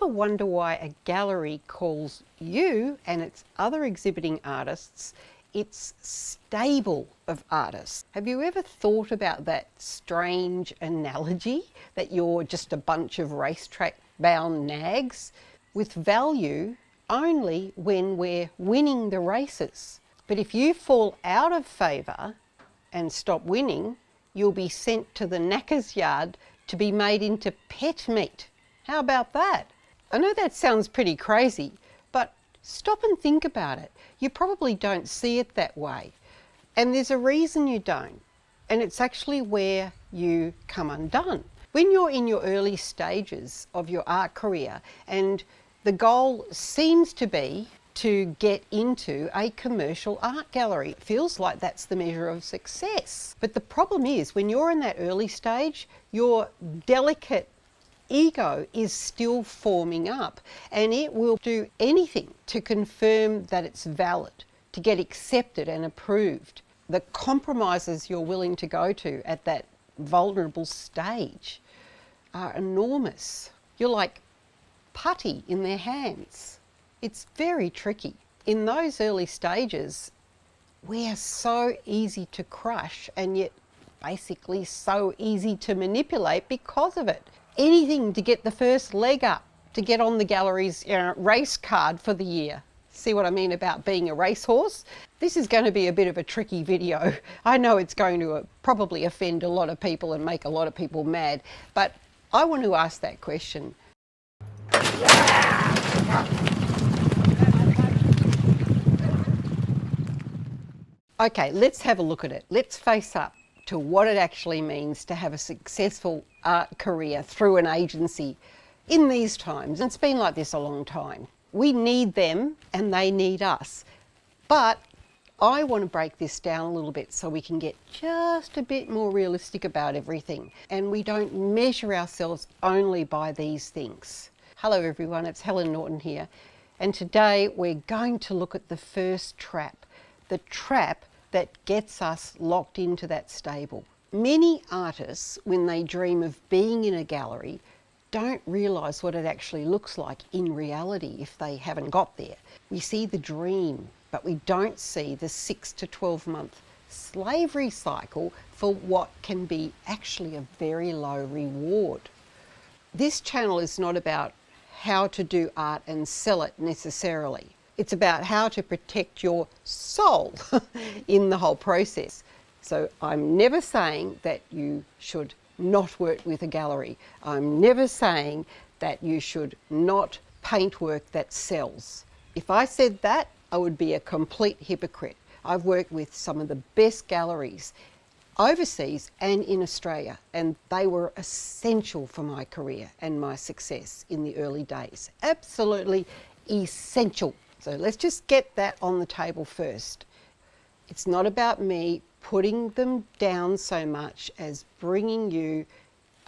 ever wonder why a gallery calls you and its other exhibiting artists its stable of artists? Have you ever thought about that strange analogy that you're just a bunch of racetrack bound nags with value only when we're winning the races? But if you fall out of favour and stop winning, you'll be sent to the knackers yard to be made into pet meat. How about that? I know that sounds pretty crazy, but stop and think about it. You probably don't see it that way. And there's a reason you don't. And it's actually where you come undone. When you're in your early stages of your art career and the goal seems to be to get into a commercial art gallery, it feels like that's the measure of success. But the problem is when you're in that early stage, your delicate ego is still forming up, and it will do anything to confirm that it's valid, to get accepted and approved. The compromises you're willing to go to at that vulnerable stage are enormous. You're like putty in their hands. It's very tricky. In those early stages, we are so easy to crush and yet basically so easy to manipulate because of it. Anything to get the first leg up, to get on the gallery's race card for the year. See what I mean about being a racehorse? This is going to be a bit of a tricky video. I know it's going to probably offend a lot of people and make a lot of people mad, but I want to ask that question. Okay, let's have a look at it. Let's face up to what it actually means to have a successful art career through an agency in these times. It's been like this a long time. We need them and they need us. But I want to break this down a little bit so we can get just a bit more realistic about everything and we don't measure ourselves only by these things. Hello everyone, it's Helen Norton here, and today we're going to look at the first trap, the trap that gets us locked into that stable. Many artists, when they dream of being in a gallery, don't realise what it actually looks like in reality if they haven't got there. We see the dream, but we don't see the 6 to 12 month slavery cycle for what can be actually a very low reward. This channel is not about how to do art and sell it necessarily. It's about how to protect your soul in the whole process. So I'm never saying that you should not work with a gallery. I'm never saying that you should not paint work that sells. If I said that, I would be a complete hypocrite. I've worked with some of the best galleries overseas and in Australia, and they were essential for my career and my success in the early days. Absolutely essential. So let's just get that on the table first. It's not about me putting them down so much as bringing you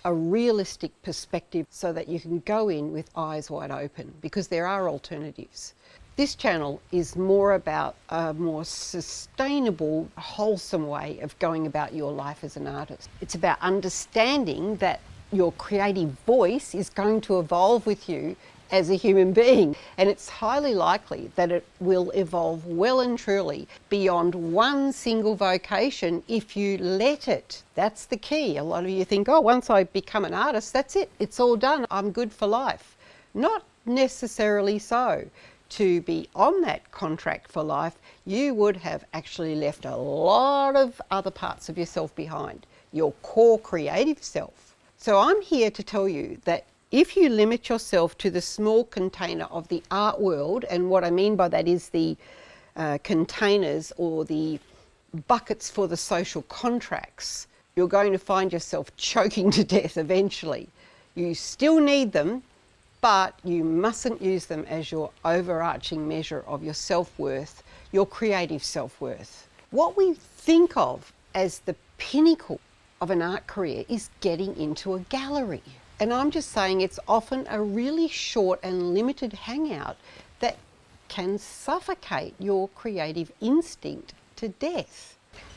a realistic perspective so that you can go in with eyes wide open, because there are alternatives. This channel is more about a more sustainable, wholesome way of going about your life as an artist. It's about understanding that your creative voice is going to evolve with you as a human being, and it's highly likely that it will evolve well and truly beyond one single vocation if you let it. That's the key. A lot of you think, oh, once I become an artist, that's it, it's all done, I'm good for life. Not necessarily so. To be on that contract for life, you would have actually left a lot of other parts of yourself behind, your core creative self. So I'm here to tell you that if you limit yourself to the small container of the art world, and what I mean by that is the containers or the buckets for the social contracts, you're going to find yourself choking to death eventually. You still need them, but you mustn't use them as your overarching measure of your self-worth, your creative self-worth. What we think of as the pinnacle of an art career is getting into a gallery. And I'm just saying it's often a really short and limited hangout that can suffocate your creative instinct to death.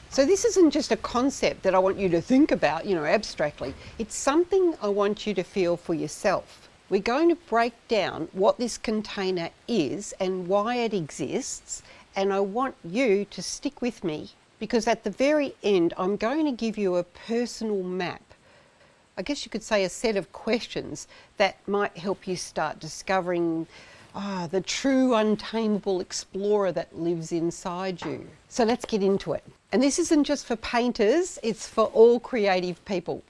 So this isn't just a concept that I want you to think about, abstractly. It's something I want you to feel for yourself. We're going to break down what this container is and why it exists, and I want you to stick with me because at the very end I'm going to give you a personal map. I guess you could say a set of questions that might help you start discovering the true untamable explorer that lives inside you. So let's get into it. And this isn't just for painters, it's for all creative people.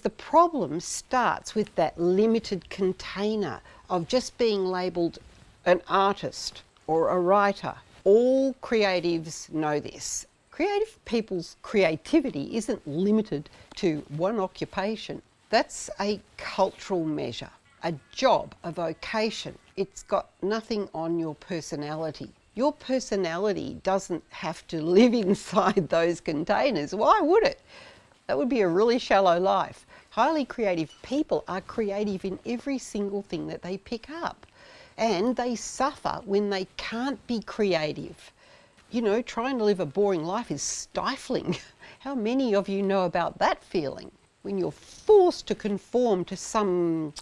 The problem starts with that limited container of just being labelled an artist or a writer. All creatives know this. Creative people's creativity isn't limited to one occupation. That's a cultural measure, a job, a vocation. It's got nothing on your personality. Your personality doesn't have to live inside those containers. Why would it? That would be a really shallow life. Highly creative people are creative in every single thing that they pick up. And they suffer when they can't be creative. You know, trying to live a boring life is stifling. How many of you know about that feeling? When you're forced to conform to some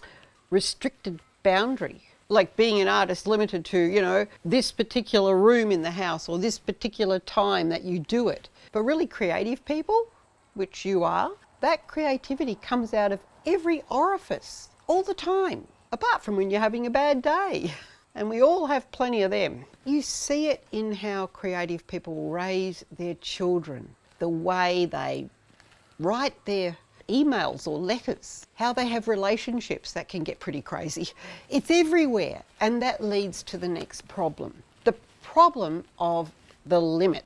restricted boundary. Like being an artist limited to, you know, this particular room in the house or this particular time that you do it. But really creative people, which you are, that creativity comes out of every orifice all the time, apart from when you're having a bad day. And we all have plenty of them. You see it in how creative people raise their children, the way they write their emails or letters, how they have relationships that can get pretty crazy. It's everywhere. And that leads to the next problem. The problem of the limit.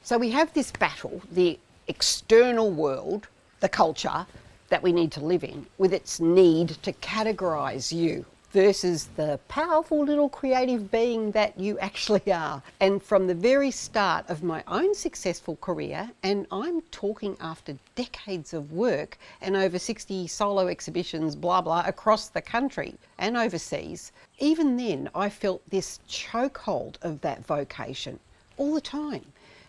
So we have this battle, the external world, the culture that we need to live in, with its need to categorise you versus the powerful little creative being that you actually are. And from the very start of my own successful career, and I'm talking after decades of work and over 60 solo exhibitions, blah, blah, across the country and overseas, even then I felt this chokehold of that vocation all the time.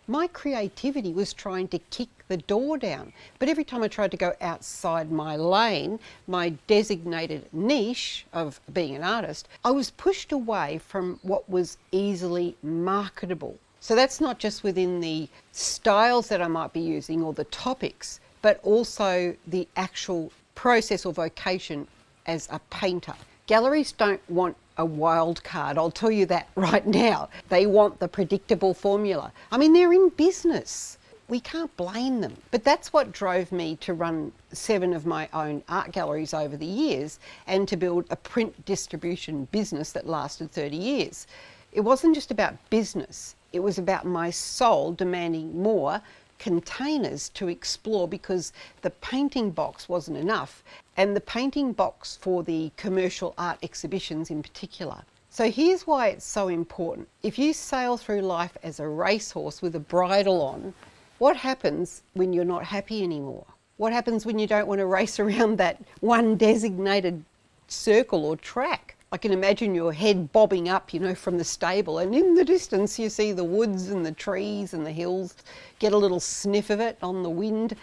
My creativity was trying to kick the door down. But every time I tried to go outside my lane, my designated niche of being an artist, I was pushed away from what was easily marketable. So that's not just within the styles that I might be using or the topics, but also the actual process or vocation as a painter. Galleries don't want a wild card, I'll tell you that right now. They want the predictable formula. I mean, they're in business. We can't blame them. But that's what drove me to run 7 of my own art galleries over the years and to build a print distribution business that lasted 30 years. It wasn't just about business. It was about my soul demanding more containers to explore because the painting box wasn't enough, and the painting box for the commercial art exhibitions in particular. So here's why it's so important. If you sail through life as a racehorse with a bridle on, what happens when you're not happy anymore? What happens when you don't want to race around that one designated circle or track? I can imagine your head bobbing up, you know, from the stable, and in the distance you see the woods and the trees and the hills, get a little sniff of it on the wind,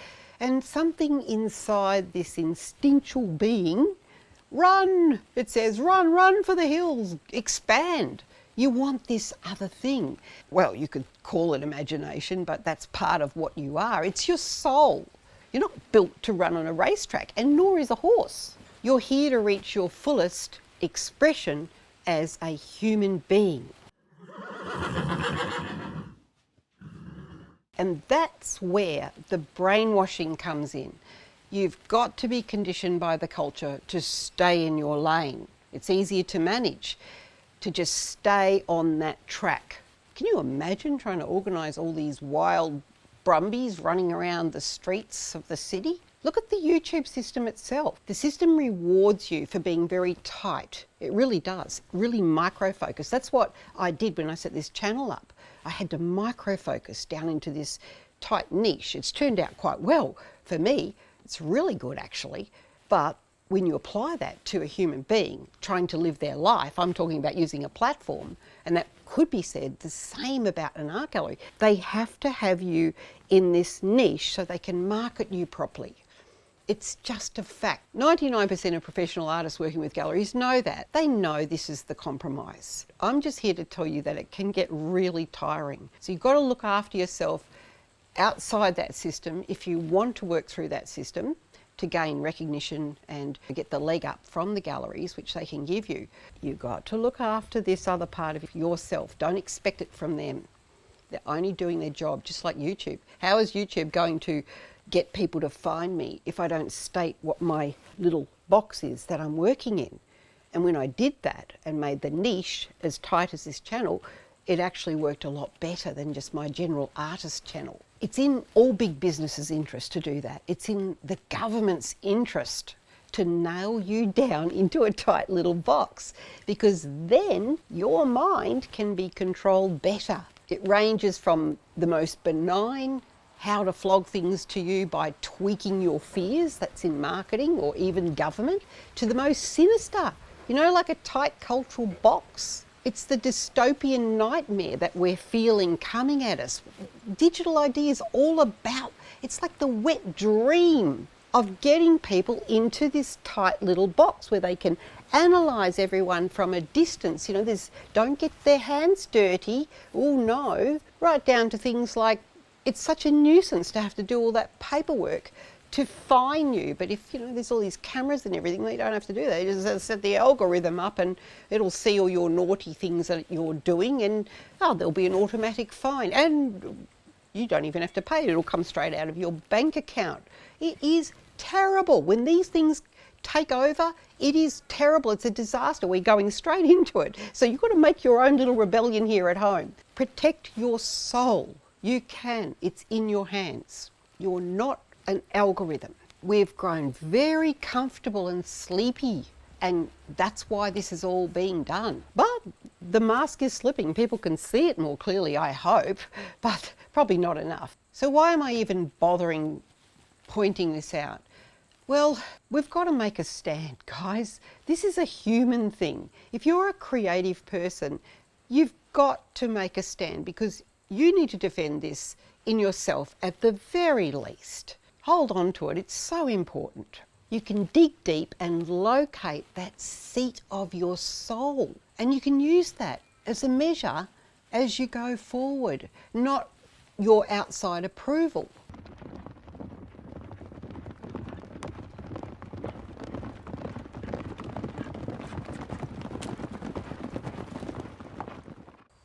and something inside this instinctual being, run, it says, run, run for the hills, expand. You want this other thing. Well, you could call it imagination, but that's part of what you are. It's your soul. You're not built to run on a racetrack, and nor is a horse. You're here to reach your fullest expression as a human being. And that's where the brainwashing comes in. You've got to be conditioned by the culture to stay in your lane. It's easier to manage, to just stay on that track. Can you imagine trying to organise all these wild brumbies running around the streets of the city? Look at the YouTube system itself. The system rewards you for being very tight. It really does, really micro-focus. That's what I did when I set this channel up. I had to micro-focus down into this tight niche. It's turned out quite well for me. It's really good actually. But when you apply that to a human being trying to live their life, I'm talking about using a platform, and that could be said the same about an art gallery. They have to have you in this niche so they can market you properly. It's just a fact. 99% of professional artists working with galleries know that. They know this is the compromise. I'm just here to tell you that it can get really tiring. So you've got to look after yourself outside that system if you want to work through that system to gain recognition and get the leg up from the galleries, which they can give you. You've got to look after this other part of yourself. Don't expect it from them. They're only doing their job, just like YouTube. How is YouTube going to get people to find me if I don't state what my little box is that I'm working in? And when I did that and made the niche as tight as this channel, it actually worked a lot better than just my general artist channel. It's in all big businesses' interest to do that. It's in the government's interest to nail you down into a tight little box, because then your mind can be controlled better. It ranges from the most benign, how to flog things to you by tweaking your fears, that's in marketing or even government, to the most sinister, like a tight cultural box. It's the dystopian nightmare that we're feeling coming at us. Digital ID is all about, it's like the wet dream of getting people into this tight little box where they can analyse everyone from a distance. Don't get their hands dirty, oh no, right down to things like, it's such a nuisance to have to do all that paperwork to fine you. But if, there's all these cameras and everything, they don't have to do that. You just set the algorithm up and it'll see all your naughty things that you're doing, and there'll be an automatic fine. And you don't even have to pay it. It'll come straight out of your bank account. It is terrible. When these things take over, it is terrible. It's a disaster. We're going straight into it. So you've got to make your own little rebellion here at home. Protect your soul. You can. It's in your hands. You're not an algorithm. We've grown very comfortable and sleepy, and that's why this is all being done. But the mask is slipping. People can see it more clearly, I hope, but probably not enough. So why am I even bothering pointing this out? Well, we've got to make a stand, guys. This is a human thing. If you're a creative person, you've got to make a stand, because you need to defend this in yourself at the very least. Hold on to it. It's so important. You can dig deep and locate that seat of your soul, and you can use that as a measure as you go forward, not your outside approval.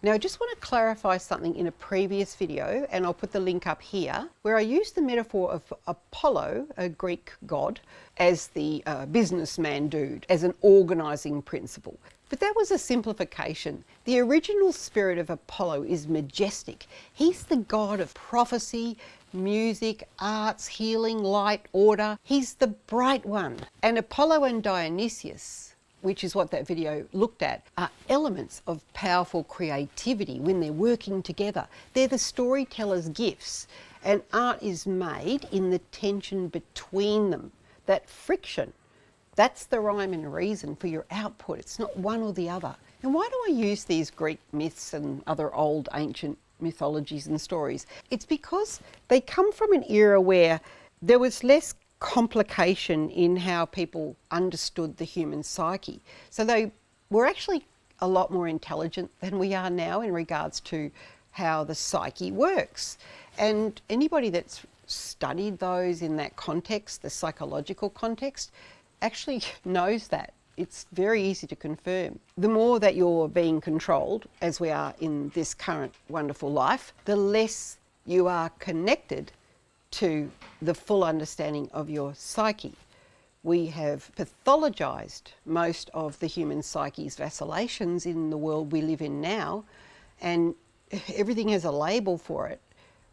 Now, I just want to clarify something in a previous video, and I'll put the link up here, where I used the metaphor of Apollo, a Greek god, as the businessman dude, as an organising principle. But that was a simplification. The original spirit of Apollo is majestic. He's the god of prophecy, music, arts, healing, light, order. He's the bright one. And Apollo and Dionysius, which is what that video looked at, are elements of powerful creativity when they're working together. They're the storyteller's gifts, and art is made in the tension between them, that friction. That's the rhyme and reason for your output. It's not one or the other. And why do I use these Greek myths and other old ancient mythologies and stories? It's because they come from an era where there was less complication in how people understood the human psyche. So they were actually a lot more intelligent than we are now in regards to how the psyche works. And anybody that's studied those in that context, the psychological context, actually knows that. It's very easy to confirm. The more that you're being controlled, as we are in this current wonderful life, the less you are connected to the full understanding of your psyche. We have pathologized most of the human psyche's vacillations in the world we live in now, and everything has a label for it.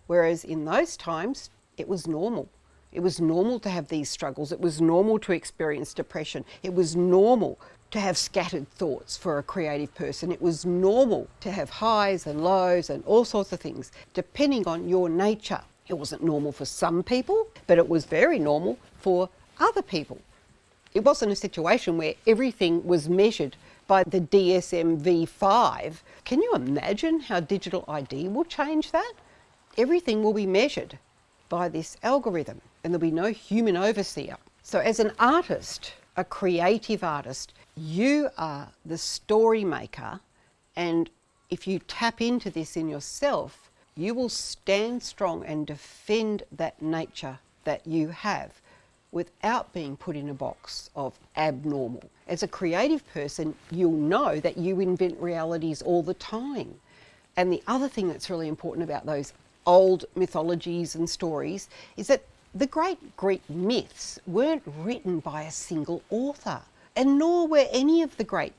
Whereas in those times, it was normal. It was normal to have these struggles. It was normal to experience depression. It was normal to have scattered thoughts for a creative person. It was normal to have highs and lows and all sorts of things, depending on your nature. It wasn't normal for some people, but it was very normal for other people. It wasn't a situation where everything was measured by the DSM V5. Can you imagine how digital ID will change that? Everything will be measured by this algorithm, and there'll be no human overseer. So as an artist, a creative artist, you are the story maker, and if you tap into this in yourself, you will stand strong and defend that nature that you have without being put in a box of abnormal. As a creative person, you'll know that you invent realities all the time. And the other thing that's really important about those old mythologies and stories is that the great Greek myths weren't written by a single author, and nor were any of the great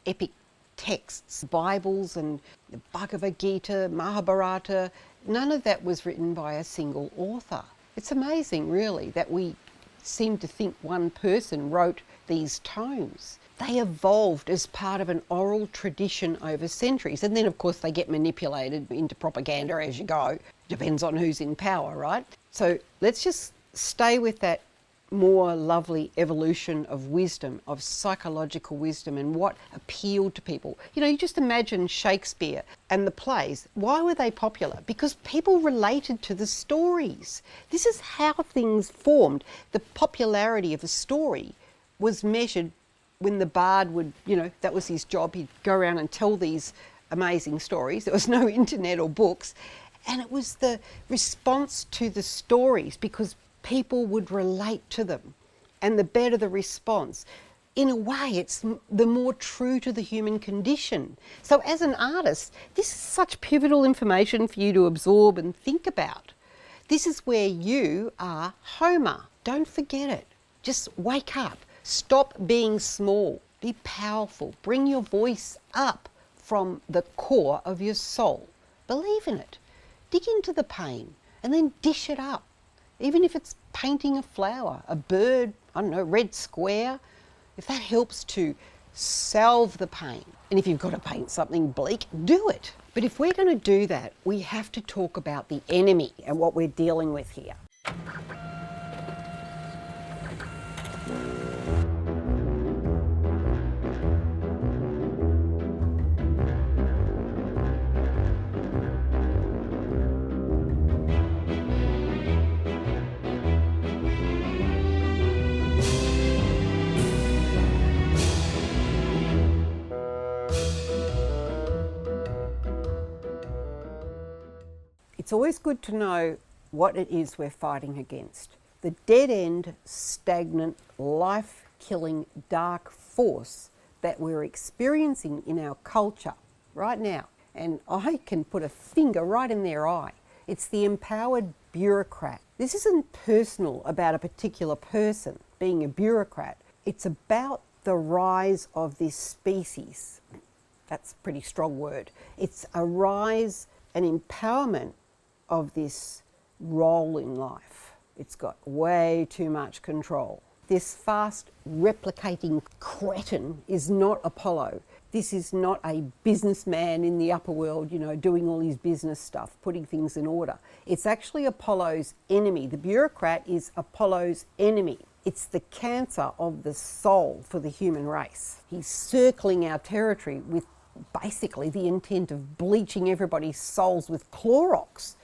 epic texts, Bibles and the Bhagavad Gita, Mahabharata. None of that was written by a single author. It's amazing, really, that we seem to think one person wrote these tomes. They evolved as part of an oral tradition over centuries. And then, of course, they get manipulated into propaganda as you go. Depends on who's in power, right? So let's just stay with that more lovely evolution of wisdom, of psychological wisdom, and what appealed to people. You know, you just imagine Shakespeare and the plays. Why were they popular? Because people related to the stories. This is how things formed. The popularity of a story was measured when the bard would, you know, that was his job. He'd go around and tell these amazing stories. There was no internet or books. And it was the response to the stories, because people would relate to them, and the better the response. In a way, it's the more true to the human condition. So as an artist, this is such pivotal information for you to absorb and think about. This is where you are Homer. Don't forget it. Just wake up. Stop being small. Be powerful. Bring your voice up from the core of your soul. Believe in it. Dig into the pain and then dish it up. Even if it's painting a flower, a bird, I don't know, red square, if that helps to salve the pain. And if you've got to paint something bleak, do it. But if we're going to do that, we have to talk about the enemy and what we're dealing with here. It's always good to know what it is we're fighting against. The dead-end, stagnant, life-killing, dark force that we're experiencing in our culture right now. And I can put a finger right in their eye. It's the empowered bureaucrat. This isn't personal about a particular person being a bureaucrat. It's about the rise of this species. That's a pretty strong word. It's a rise and empowerment of this role in life. It's got way too much control. This fast replicating cretin is not Apollo. This is not a businessman in the upper world, you know, doing all his business stuff, putting things in order. It's actually Apollo's enemy. The bureaucrat is Apollo's enemy. It's the cancer of the soul for the human race. He's circling our territory with basically the intent of bleaching everybody's souls with Clorox.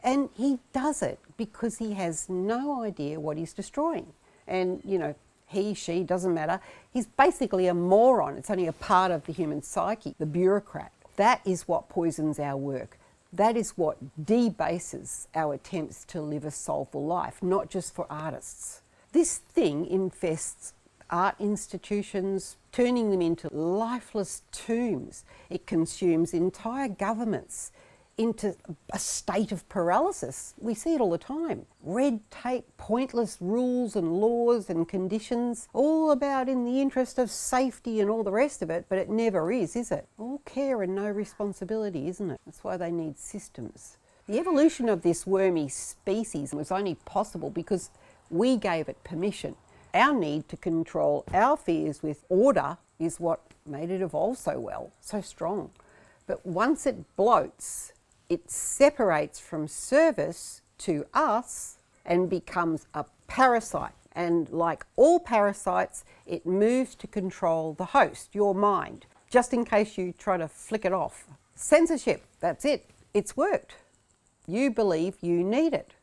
And he does it because he has no idea what he's destroying. And, you know, he, she, doesn't matter. He's basically a moron. It's only a part of the human psyche, the bureaucrat. That is what poisons our work. That is what debases our attempts to live a soulful life, not just for artists. This thing infests art institutions, turning them into lifeless tombs. It consumes entire governments into a state of paralysis. We see it all the time. Red tape, pointless rules and laws and conditions, all about in the interest of safety and all the rest of it, but it never is it? All care and no responsibility, isn't it? That's why they need systems. The evolution of this wormy species was only possible because we gave it permission. Our need to control our fears with order is what made it evolve so well, so strong. But once it bloats, it separates from service to us and becomes a parasite. And like all parasites, it moves to control the host, your mind, just in case you try to flick it off. Censorship, that's it. It's worked. You believe you need it.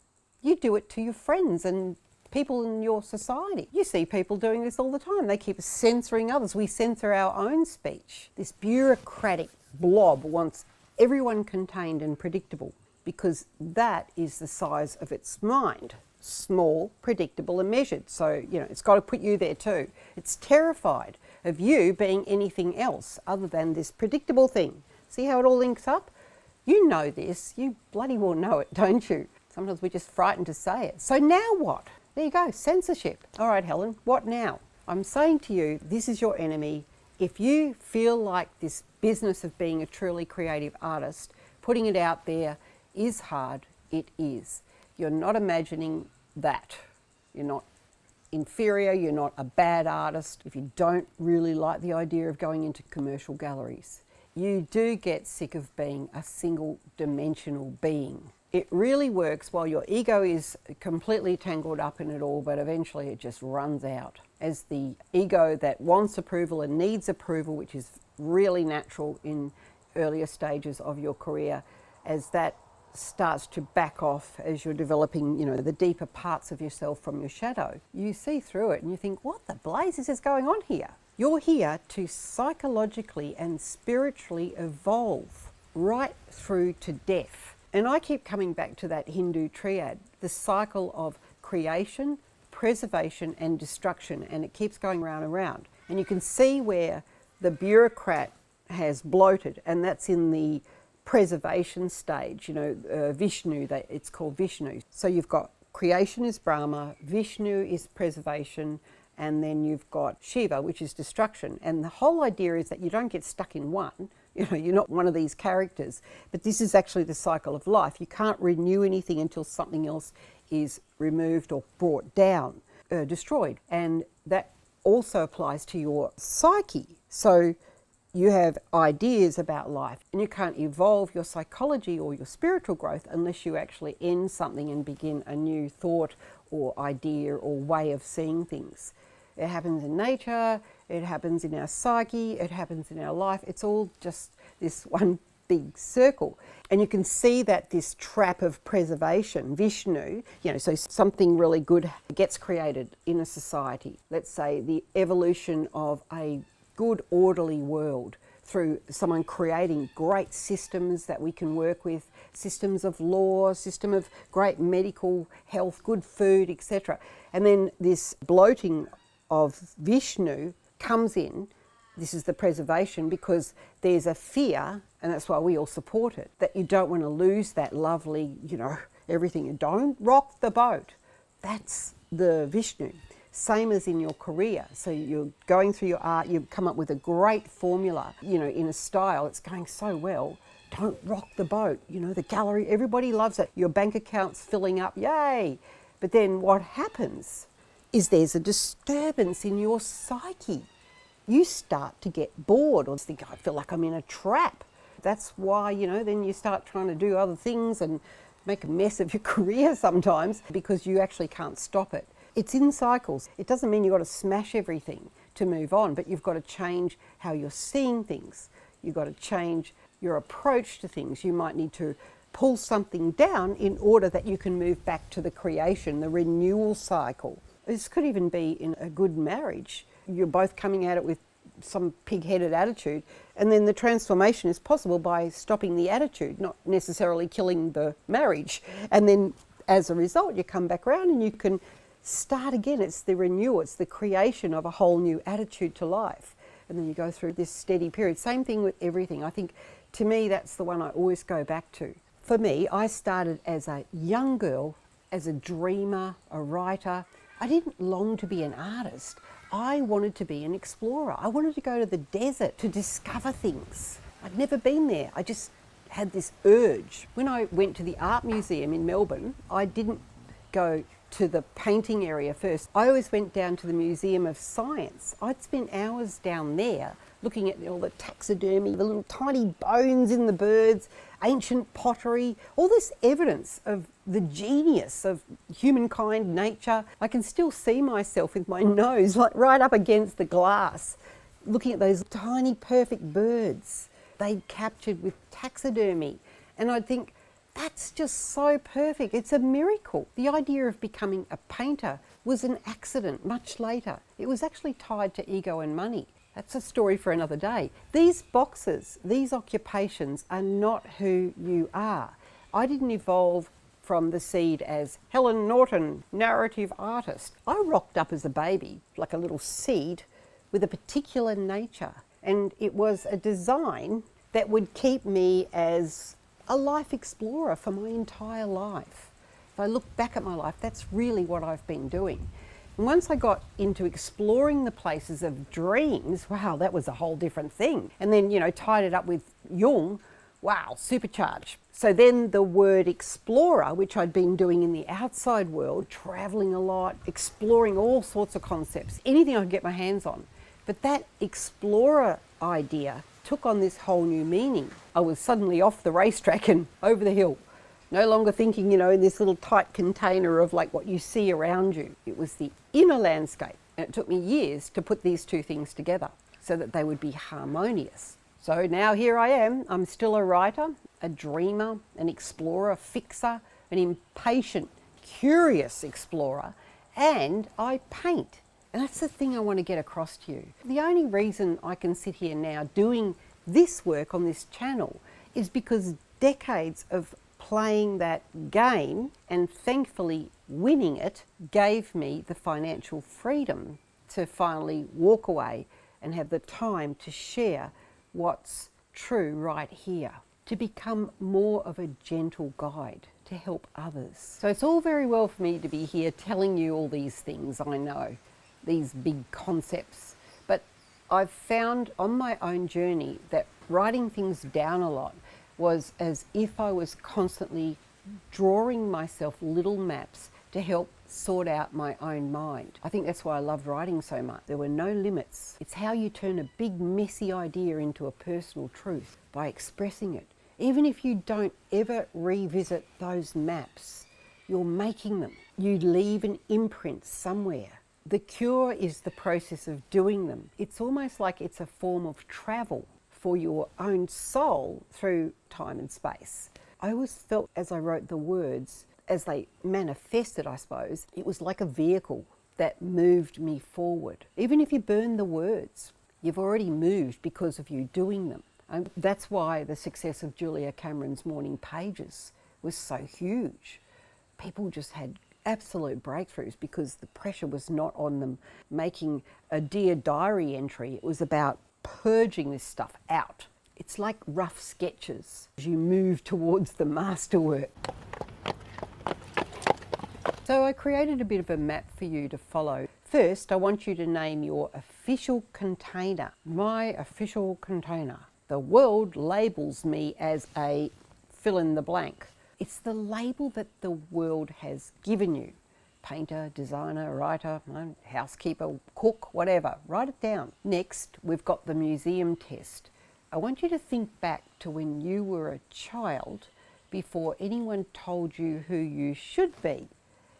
You do it to your friends and people in your society. You see people doing this all the time. They keep censoring others. We censor our own speech. This bureaucratic blob wants everyone contained and predictable because that is the size of its mind. Small, predictable and measured. So, it's got to put you there too. It's terrified of you being anything else other than this predictable thing. See how it all links up? You know this. You bloody well know it, don't you? Sometimes we're just frightened to say it. So now what? There you go, censorship. All right, Helen, what now? I'm saying to you, this is your enemy. If you feel like this business of being a truly creative artist, putting it out there is hard, it is. You're not imagining that. You're not inferior, you're not a bad artist if you don't really like the idea of going into commercial galleries. You do get sick of being a single dimensional being. It really works while your ego is completely tangled up in it all, but eventually it just runs out. As the ego that wants approval and needs approval, which is really natural in earlier stages of your career, as that starts to back off as you're developing, the deeper parts of yourself from your shadow, you see through it and you think, what the blazes is going on here? You're here to psychologically and spiritually evolve right through to death. And I keep coming back to that Hindu triad, the cycle of creation, preservation and destruction, and it keeps going round and round. And you can see where the bureaucrat has bloated, and that's in the preservation stage, Vishnu, it's called Vishnu. So you've got creation is Brahma, Vishnu is preservation, and then you've got Shiva, which is destruction. And the whole idea is that you don't get stuck in one. You're not one of these characters, but this is actually the cycle of life. You can't renew anything until something else is removed or brought down, destroyed. And that also applies to your psyche. So you have ideas about life and you can't evolve your psychology or your spiritual growth unless you actually end something and begin a new thought or idea or way of seeing things. It happens in nature, it happens in our psyche, it happens in our life. It's all just this one big circle. And you can see that this trap of preservation, Vishnu, so something really good gets created in a society. Let's say the evolution of a good orderly world through someone creating great systems that we can work with, systems of law, system of great medical health, good food, etc. And then this bloating of Vishnu comes in. This is the preservation because there's a fear, and that's why we all support it, that you don't want to lose that lovely, everything. You don't rock the boat. That's the Vishnu. Same as in your career. So you're going through your art, you've come up with a great formula, in a style, it's going so well. Don't rock the boat. The gallery, everybody loves it. Your bank account's filling up, yay. But then what happens is there's a disturbance in your psyche. You start to get bored or think, I feel like I'm in a trap. That's why, then you start trying to do other things and make a mess of your career sometimes because you actually can't stop it. It's in cycles. It doesn't mean you've got to smash everything to move on, but you've got to change how you're seeing things. You've got to change your approach to things. You might need to pull something down in order that you can move back to the creation, the renewal cycle. This could even be in a good marriage. You're both coming at it with some pig-headed attitude, and then the transformation is possible by stopping the attitude, not necessarily killing the marriage. And then as a result, you come back around and you can start again. It's the renewal, it's the creation of a whole new attitude to life. And then you go through this steady period. Same thing with everything. I think, to me, that's the one I always go back to. For me, I started as a young girl, as a dreamer, a writer. I didn't long to be an artist. I wanted to be an explorer. I wanted to go to the desert to discover things. I'd never been there. I just had this urge. When I went to the art museum in Melbourne, I didn't go to the painting area first. I always went down to the Museum of Science. I'd spent hours down there looking at all the taxidermy, the little tiny bones in the birds, ancient pottery, all this evidence of the genius of humankind, nature. I can still see myself with my nose like right up against the glass, looking at those tiny perfect birds they'd captured with taxidermy. And I'd think, That's just so perfect. It's a miracle. The idea of becoming a painter was an accident much later. It was actually tied to ego and money. That's a story for another day. These boxes, these occupations are not who you are. I didn't evolve from the seed as Helen Norton, narrative artist. I rocked up as a baby, like a little seed, with a particular nature. And it was a design that would keep me as a life explorer for my entire life. If I look back at my life, that's really what I've been doing. And once I got into exploring the places of dreams, wow, that was a whole different thing. And then, tied it up with Jung, wow, supercharged. So then the word explorer, which I'd been doing in the outside world, traveling a lot, exploring all sorts of concepts, anything I could get my hands on. But that explorer idea took on this whole new meaning. I was suddenly off the racetrack and over the hill. No longer thinking, in this little tight container of like what you see around you. It was the inner landscape. And it took me years to put these two things together so that they would be harmonious. So now here I am. I'm still a writer, a dreamer, an explorer, fixer, an impatient, curious explorer, and I paint. And that's the thing I want to get across to you. The only reason I can sit here now doing this work on this channel is because decades of playing that game and thankfully winning it gave me the financial freedom to finally walk away and have the time to share what's true right here, to become more of a gentle guide to help others. So it's all very well for me to be here telling you all these things, I know, these big concepts, but I've found on my own journey that writing things down a lot was as if I was constantly drawing myself little maps to help sort out my own mind. I think that's why I loved writing so much. There were no limits. It's how you turn a big messy idea into a personal truth, by expressing it. Even if you don't ever revisit those maps, you're making them. You leave an imprint somewhere. The cure is the process of doing them. It's almost like it's a form of travel for your own soul through time and space. I always felt as I wrote the words, as they manifested, I suppose, it was like a vehicle that moved me forward. Even if you burn the words, you've already moved because of you doing them. And that's why the success of Julia Cameron's Morning Pages was so huge. People just had absolute breakthroughs because the pressure was not on them making a Dear Diary entry. It was about purging this stuff out. It's like rough sketches as you move towards the masterwork. So I created a bit of a map for you to follow. First, I want you to name your official container. My official container. The world labels me as a fill in the blank. It's the label that the world has given you. Painter, designer, writer, housekeeper, cook, whatever. Write it down. Next, we've got the museum test. I want you to think back to when you were a child before anyone told you who you should be.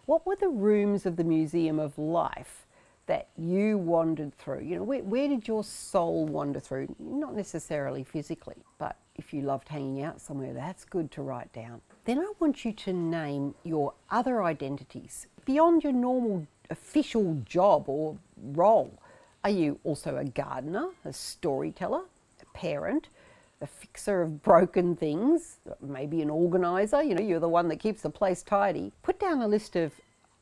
What were the rooms of the Museum of Life that you wandered through? Where did your soul wander through? Not necessarily physically, but if you loved hanging out somewhere, that's good to write down. Then I want you to name your other identities beyond your normal official job or role. Are you also a gardener, a storyteller, a parent, a fixer of broken things, maybe an organizer? You're the one that keeps the place tidy. Put down a list of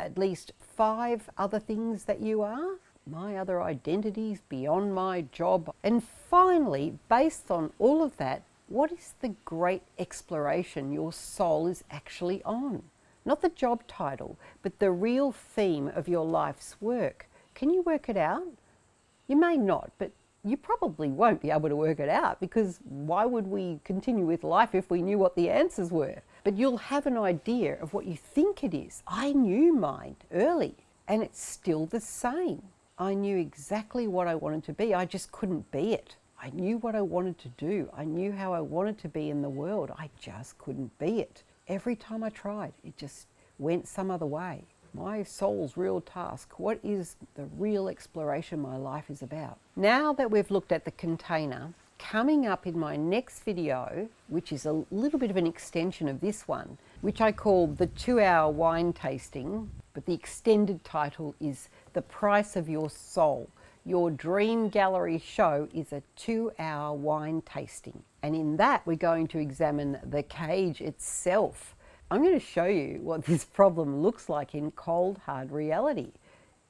at least 5 other things that you are. My other identities beyond my job. And finally, based on all of that, what is the great exploration your soul is actually on? Not the job title, but the real theme of your life's work. Can you work it out? You may not, but you probably won't be able to work it out, because why would we continue with life if we knew what the answers were? But you'll have an idea of what you think it is. I knew mine early, and it's still the same. I knew exactly what I wanted to be. I just couldn't be it. I knew what I wanted to do. I knew how I wanted to be in the world. I just couldn't be it. Every time I tried, it just went some other way. My soul's real task. What is the real exploration my life is about? Now that we've looked at the container, coming up in my next video, which is a little bit of an extension of this one, which I call the 2-hour wine tasting, but the extended title is The Price of Your Soul. Your dream gallery show is a 2-hour wine tasting. And in that, we're going to examine the cage itself. I'm going to show you what this problem looks like in cold, hard reality,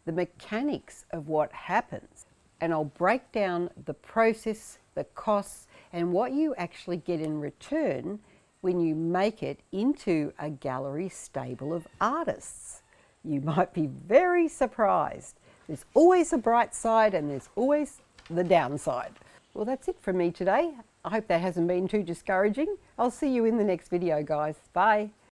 the mechanics of what happens. And I'll break down the process, the costs, and what you actually get in return when you make it into a gallery stable of artists. You might be very surprised. There's always a bright side and there's always the downside. Well, that's it from me today. I hope that hasn't been too discouraging. I'll see you in the next video, guys. Bye.